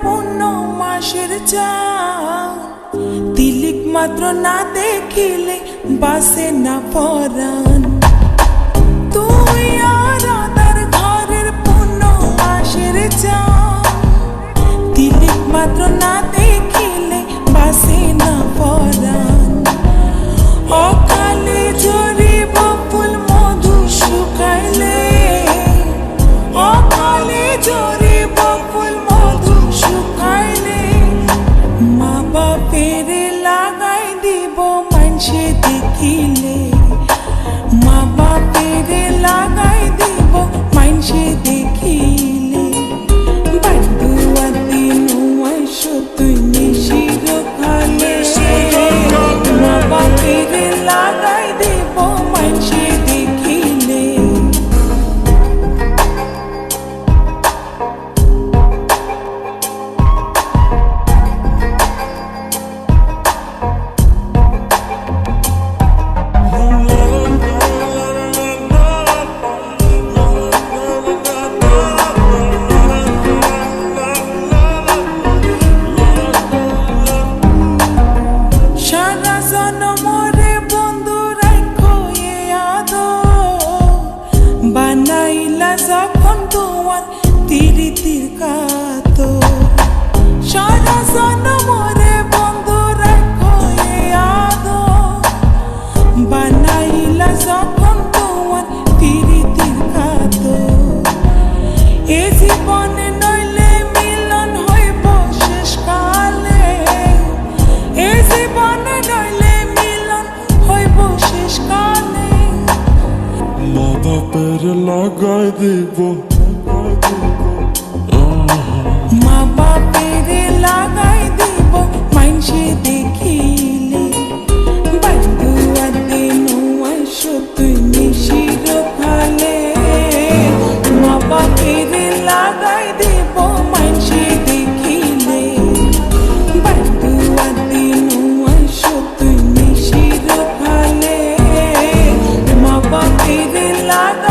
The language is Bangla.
পূর্ণ মাসের চাঁদ, তিলিক মাত্র না দেখিলে বাসে না পরাণ। তুই আর আদার ঘরের পূর্ণ মাসের চাঁদ, তিলিক মাত্র না দেখিলে বাসে না পরাণ। অকালে ঝরিব ফুল মধু শুকাইলে, অকালে ঝরিব ফুল মধু শুকাইলে, মা বাপের লাগাই দিব মানসে দেখিলে, মা বাপের লাগাই দিব মানসে দেখিলে। বান্দুয়াতে নুয়াইশ তুই নিশির খালে, মা বাপের লাগাই দিব মানসে দেখিলে। সারা জনমরে বন্ধু রাখো এ আদর, বানাইলা যখন তোমার তিরিতির কাতর। সারা জনমরে বন্ধু রাখো এ আদর, বানাইলা যখন তোমার তিরিতির কাতর। এ জীবনে নইলে মিলন হইব শেষকালে, এ জীবনে নইলে মিলন হইব শেষকালে। মা বাপের লাগাই দিব, মা বাপের লাগাই দিব মানসে দেখিলে। বান্দুয়াতে নুয়াইশ তুই নিশির খালে, মা বাপের লাগাই দিব মানসে দেখিলে। বান্দুয়াতে নুয়াইশ তুই নিশির খালে, মা বাপের লাগাই